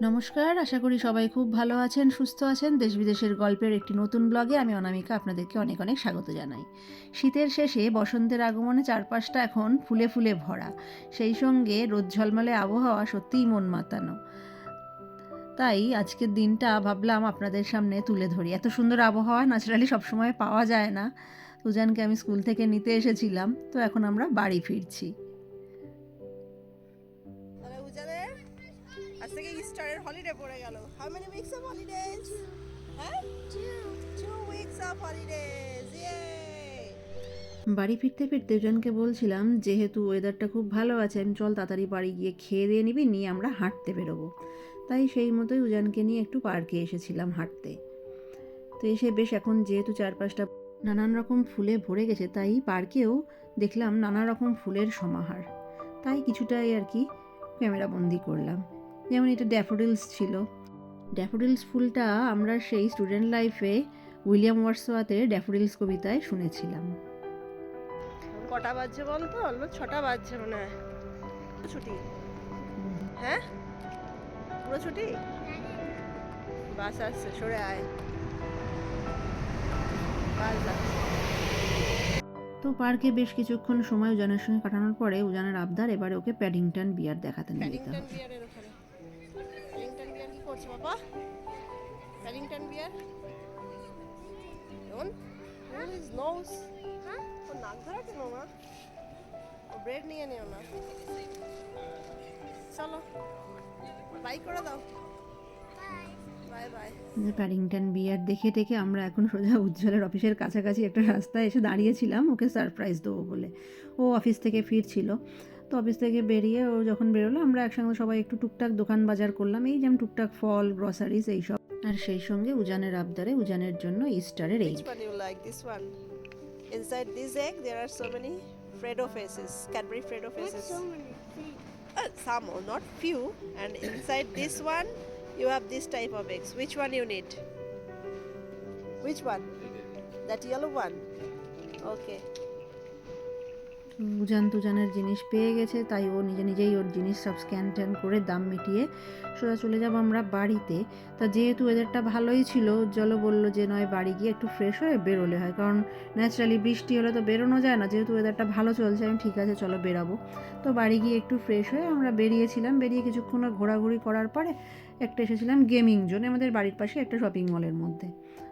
নমস্কার, আশা করি সবাই খুব ভালো আছেন, সুস্থ আছেন। দেশ বিদেশের গল্পের একটি নতুন ব্লগে আমি অনামিকা আপনাদেরকে অনেক অনেক স্বাগত জানাই। শীতের শেষে বসন্তের আগমনে চারপাশটা এখন ফুলে ফুলে ভরা, সেই সঙ্গে রোদ ঝলমলে আবহাওয়া সত্যিই মন মাতানো। তাই আজকের দিনটা ভাবলাম আপনাদের সামনে তুলে ধরি। এত সুন্দর আবহাওয়া ন্যাচারালি সবসময় পাওয়া যায় না। উজানকে আমি স্কুল থেকে নিতে এসেছিলাম, তো এখন আমরা বাড়ি ফিরছি। তাহলে উজানের আজ থেকে ইস্টারের হলিডে পড়ে গেল। How many weeks of holidays? হ্যাঁ, 2 উইকস অফ হলিডেজ। ইয়ে! বাড়ি ফিরতে ফিরতে উজানকে বলছিলাম, যেহেতু ওয়েদারটা খুব ভালো আছে, আমি চল তাড়াতাড়ি বাড়ি গিয়ে খেয়ে দিয়ে নিবি, নিয়ে আমরা হাঁটতে বেরোবো। তাই সেই মতোই উজানকে নিয়ে একটু পার্কে এসেছিলাম হাঁটতে। তো এসে বেশ এখন যেহেতু চারপাশটা নানান রকম ফুলে ভরে গেছে, তাই পার্কেও দেখলাম নানা রকম ফুলের সমাহার। তাই কিছুটাই আর কি ক্যামেরা বন্দি করলাম। যেমন এটা ড্যাফোডিলস ছিল। ড্যাফোডিলস ফুলটা আমরা সেই স্টুডেন্ট লাইফে উইলিয়াম ওয়ার্ডসওয়ার্থের ড্যাফোডিলস কবিতায় শুনেছিলাম। কটা বাজছে বলতো? অলমোস্ট 6টা বাজছে মনে হয়। ছুটি? হ্যাঁ, পুরো ছুটি? বাস আসছে, সরে আয়। বাস যাচ্ছে। তো পার্কে বেশ কিছুক্ষণ সময় উজানের সঙ্গে কাটানোর পরে উজানের আবদার, এবারে ওকে প্যাডিংটন বিয়ার দেখাতে নিয়ে যেতে প্যাডিংটন হবে। বিয়ারের ওখানে। প্যাডিংটন বিয়ার কি করছে বাবা? Paddington bear? Don't move his nose. ও নাক ধরা কেন মা? ও ব্রেড নিয়ে নিও না। চলো, বাই করে দাও। Bye bye. প্যাডিংটন বিয়ার দেখে টেকে আমরা এখন সোজা উজ্জ্বলের অফিসের কাছাকাছি একটা রাস্তায় এসে দাঁড়িয়েছিলাম ওকে সারপ্রাইজ দেবো বলে। ও অফিস থেকে ফিরছিল, তো অফিস থেকে বেরিয়ে ও যখন বেরোলো আমরা একসঙ্গে সবাই একটু টুকটাক দোকান বাজার করলাম, এই যেমন টুকটাক ফল, গ্রসারিজ এইসব। আর সেই সঙ্গে উজানের আবদারে উজানের জন্য ইস্টারের egg. Which one you like? This one. Inside this egg, there are so many Freddo faces, Cadbury Freddo faces. So many things. Some, or not few. And inside this one, you have this type of eggs. Which one you need? Which one? That yellow one. Okay. উজানের জিনিস পেয়ে গেছে, তাই ও নিজে নিজেই ওর জিনিস সব scan tan করে দাম মিটিয়ে সোজা চলে যাব আমরা বাড়িতে। তা যেহেতু ওয়েদারটা ভালোই ছিল, উজ্জ্বলও বললো যে নয় বাড়ি গিয়ে একটু ফ্রেশ হয়ে বেরোলে হয়, কারণ ন্যাচারালি বৃষ্টি হলে তো বেরোনো যায় না। যেহেতু ওয়েদারটা ভালো চলছে, আমি ঠিক আছে চলো বেরাবো। তো বাড়ি গিয়ে একটু ফ্রেশ হয়ে আমরা বেরিয়েছিলাম। বেরিয়ে কিছুক্ষণ ঘোরাঘুরি করার পরে একটা এসেছিলাম গেমিং জোনে, আমাদের বাড়ির পাশে একটা শপিং মলের মধ্যে।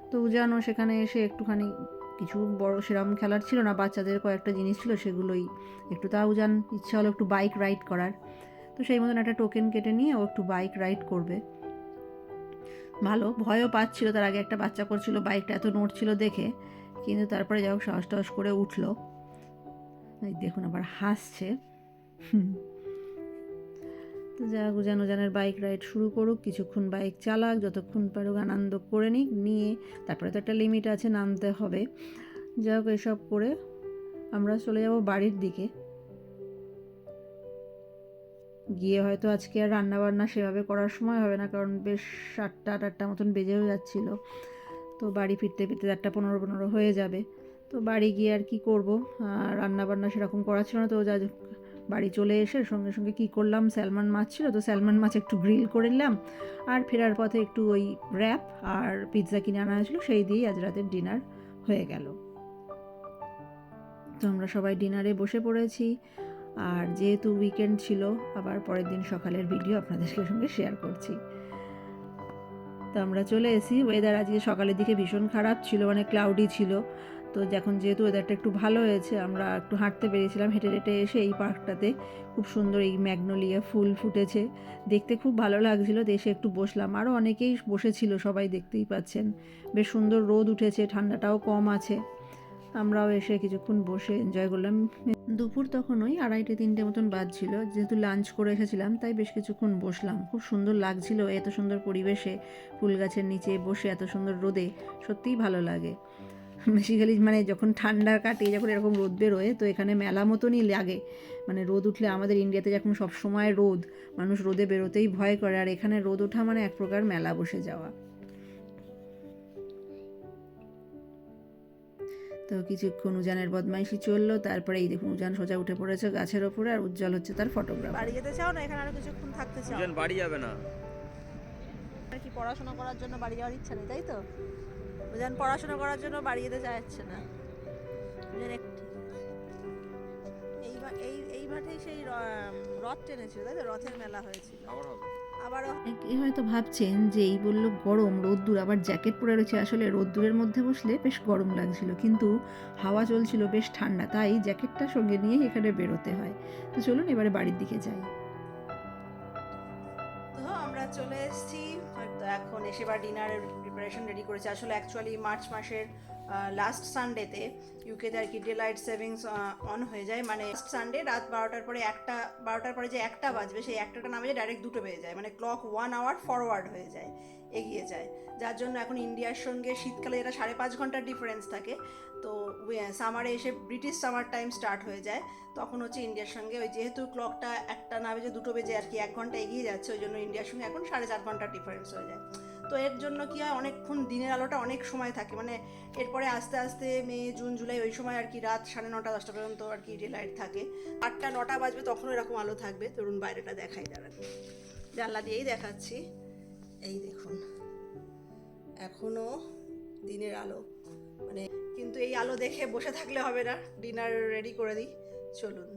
তো উজানও সেখানে এসে একটুখানি, কিছু বড় সেরকম খেলার ছিল না, বাচ্চাদের কয়েকটা জিনিস ছিল সেগুলোই একটু, তাও উজান ইচ্ছা হলো একটু বাইক রাইড করার। তো সেই মতন একটা টোকেন কেটে নিয়ে ও একটু বাইক রাইড করবে। ভালো ভয়ও পাচ্ছিল, তার আগে একটা বাচ্চা করছিল, বাইকটা এত নড়ছিল দেখে, কিন্তু তারপরে যাই হোক সাহস টাহস করে উঠলো। এই দেখুন আবার হাসছে। তো যা উজানের বাইক রাইড শুরু করুক, কিছুক্ষণ বাইক চালাক, যতক্ষণ পারুক আনন্দ করে নিক, নিয়ে তারপরে তো একটা লিমিট আছে, নামতে হবে। যা হোক এসব করে আমরা চলে যাব বাড়ির দিকে। গিয়ে হয়তো আজকে আর রান্নাবান্না সেভাবে করার সময় হবে না, কারণ বেশ 7টা-8টা মতন বেজেও যাচ্ছিল। তো বাড়ি ফিরতে ফিরতে 8টা 15 হয়ে যাবে। তো বাড়ি গিয়ে আর কি করব, রান্নাবান্না সেরকম করা ছিল না। তো যা বাড়ি চলে এসে সঙ্গে সঙ্গে কী করলাম, স্যালমন মাছ ছিল, তো স্যালমন মাছ একটু গ্রিল করে নিলাম। আর ফেরার পথে একটু ওই র্যাপ আর পিৎজা কিনে আনা হয়েছিল, সেই দিয়েই আজ রাতের ডিনার হয়ে গেল। তো আমরা সবাই ডিনারে বসে পড়েছি। আর যেহেতু উইকেন্ড ছিল, আবার পরের দিন সকালের ভিডিও আপনাদের সঙ্গে শেয়ার করছি। তো আমরা চলে এসেছি। ওয়েদার আজকে সকালের দিকে ভীষণ খারাপ ছিল, মানে ক্লাউডি ছিল। তো এখন যেহেতু ওয়েদারটা একটু ভালো হয়েছে, আমরা একটু হাঁটতে বেরিয়েছিলাম। হেঁটে হেঁটে এসে এই পার্কটাতে খুব সুন্দর এই ম্যাগনোলিয়া ফুল ফুটেছে, দেখতে খুব ভালো লাগছিলো। এসে একটু বসলাম, আরও অনেকেই বসেছিল, সবাই দেখতেই পাচ্ছেন। বেশ সুন্দর রোদ উঠেছে, ঠান্ডাটাও কম আছে। আমরাও এসে কিছুক্ষণ বসে এনজয় করলাম। দুপুর তখন ওই 2:30-3টে মতন বাজছিল, যেহেতু লাঞ্চ করে এসেছিলাম, তাই বেশ কিছুক্ষণ বসলাম। খুব সুন্দর লাগছিল এত সুন্দর পরিবেশে, ফুল গাছের নিচে বসে এত সুন্দর রোদে, সত্যিই ভালো লাগে। বেসিক্যালি মানে যখন ঠান্ডা কাটে, যখন এরকম রোদ বেরোয়, তো এখানে মেলা মতনই লাগে। মানে রোদ উঠলে, আমাদের ইন্ডিয়াতে যখন সবসময় রোদ, মানুষ রোদে বেরোতেই ভয় করে, আর এখানে রোদ ওঠা মানে এক প্রকার মেলা বসে যাওয়া। তো কিছুক্ষণ উজানের বদমাইশি চললো, তারপরে এই দেখুন উজান সোজা উঠে পড়েছে গাছের ওপরে, আর উজ্জ্বল হচ্ছে তার ফটোগ্রাফার। বাড়ি যেতে চাও না, এখানে আরো কিছুক্ষণ থাকতে চাও? বাড়ি যাবে না, পড়াশোনা করার জন্য বাড়ি যাওয়ার ইচ্ছা নেই, তাই তো? উজান পড়াশোনা করার জন্য বাড়ি যেতে চাইছে না। উজান এই মাঠেই সেই রথ টেনেছিল, তাই তো? রথের মেলা হয়েছিল। আবারও হয়তো ভাবছেন যে এই বললো গরম রোদ্দুর, আবার জ্যাকেট পরে রয়েছে। আসলে রোদ্দুরের মধ্যে বসলে বেশ গরম লাগছিল, কিন্তু হাওয়া চলছিল বেশ ঠান্ডা, তাই জ্যাকেটটা সঙ্গে নিয়ে এখানে বেরোতে হয়। তো চলুন এবারে বাড়ির দিকে যাই। তো আমরা চলে এসেছি, তো এখন এসে এবার ডিনারের প্রিপারেশন রেডি করেছি। আসলে অ্যাকচুয়ালি মার্চ মাসের লাস্ট সানডেতে ইউকেতে আর কি ডে লাইট সেভিংস অন হয়ে যায়, মানে সানডে রাত 12টার পরে 12টার পরে যে 1টা বাজবে, সেই 1টা না বেজে ডাইরেক্ট 2টো বেজে যায়, মানে ক্লক 1 আওয়ার ফরওয়ার্ড হয়ে যায়, এগিয়ে যায়। যার জন্য এখন ইন্ডিয়ার সঙ্গে শীতকালে যেটা 5.5 ঘন্টার ডিফারেন্স থাকে, তো সামারে এসে ব্রিটিশ সামার টাইম স্টার্ট হয়ে যায়, তখন হচ্ছে ইন্ডিয়ার সঙ্গে ওই যেহেতু ক্লকটা 1টা না বেজে 2টো বেজে আর কি 1 ঘন্টা এগিয়ে যাচ্ছে, ওই জন্য ইন্ডিয়ার সঙ্গে এখন 4.5 ঘন্টার ডিফারেন্স হয়ে যায়। তো এর জন্য কি হয়, অনেকক্ষণ দিনের আলোটা অনেক সময় থাকে, মানে এরপরে আস্তে আস্তে মে জুন জুলাই ওই সময় আর কি রাত 9:30 10টা পর্যন্ত আর কি ডে লাইট থাকে। 8টা 9টা বাজবে তখনও এরকম আলো থাকবে। ধরুন বাইরেটা দেখাই, দাঁড়ান, জানলা দিয়েই দেখাচ্ছি, এই দেখুন এখনো দিনের আলো, মানে কিন্তু এই আলো দেখে বসে থাকলে হবে না, ডিনার রেডি করে দিই, চলুন।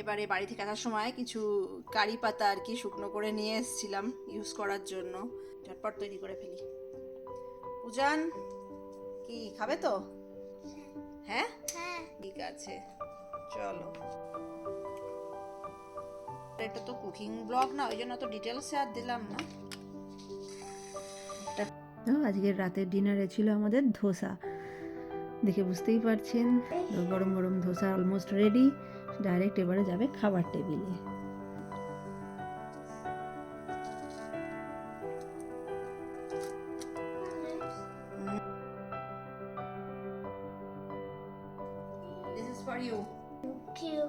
এবারে বাড়ি থেকে আসার সময় কিছু কারি পাতা আর কি শুকনো করে নিয়ে এসেছিলাম ইউজ করার জন্য, ঝটপট তৈরি করে ফেলি। উজান কি খাবে তো? হ্যাঁ ঠিক আছে, চলো। এটা তো কুকিং ব্লগ না, ওই জন্য তো ডিটেলসে আর দিলাম না। তো আজকের রাতের ডিনারে ছিল আমাদের ধোসা, দেখে বুঝতেই পারছেন। গরম গরম ধোসা অলমোস্ট রেডি, ডাইরেক্ট এবারে যাবে খাবার টেবিলে। This is for you. Thank you.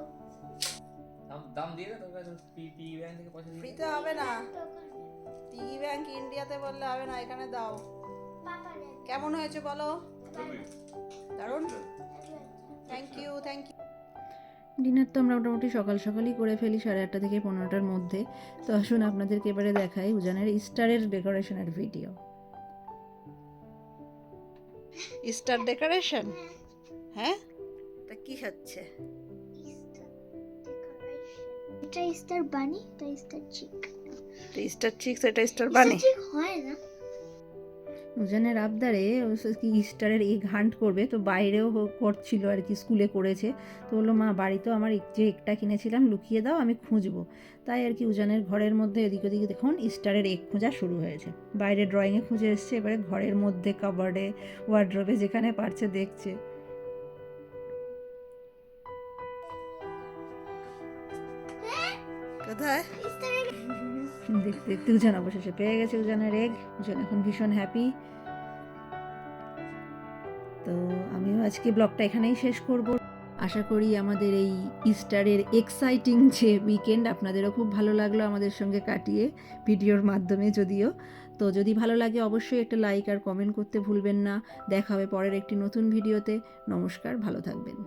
দাম দিয়ে দাও, তবে পিপি ব্যাংক থেকে পয়সা দিয়ে ফ্রিতে হবে না, পিগি ব্যাংক ইন্ডিয়াতে বললে হবে না, এখানে দাও। কেমন হয়েছে বলো? দারুণ, thank you thank you. Dinner তো আমরা মোটামুটি সকাল সকালই করে ফেলি, 8:30 থেকে 15টার মধ্যে। তো আসুন আপনাদেরকে এবারে দেখাই উজানের ইস্টারের ডেকোরেশনের ভিডিও। ইস্টার ডেকোরেশন, হ্যাঁ এটা কি হচ্ছে? এটা ইস্টার বানি, এটা ইস্টার চিক। এটা ইস্টার চিক্স, এটা ইস্টার বানি। চিক হয় না। উজানের আবদারে কি ইস্টারের এগ হান্ট করবে, তো বাইরেও করছিল আর কি, স্কুলে করেছে। তো বললো মা বাড়িতেও আমার যে এগটা কিনেছিলাম লুকিয়ে দাও, আমি খুঁজবো। তাই আর কি উজানের ঘরের মধ্যে এদিক ওদিকে দেখুন ইস্টারের এগ খোঁজা শুরু হয়েছে। বাইরে ড্রয়িংয়ে খুঁজে এসছে, এবারে ঘরের মধ্যে কাবার্ডে ওয়ার্ড্রোবে যেখানে পারছে দেখছে। কোথায়? দেখতে দেখতে উজান অবশেষে পেয়ে গেছে উজানের এগ। উজান এখন ভীষণ হ্যাপি। তো আমিও আজকে ব্লগটা এখানেই শেষ করব। আশা করি আমাদের এই ইস্টারের এক্সাইটিং যে উইকেন্ড আপনাদেরও খুব ভালো লাগলো আমাদের সঙ্গে কাটিয়ে, ভিডিওর মাধ্যমে যদিও। তো যদি ভালো লাগে অবশ্যই একটা লাইক আর কমেন্ট করতে ভুলবেন না। দেখা হবে পরের একটি নতুন ভিডিওতে। নমস্কার, ভালো থাকবেন।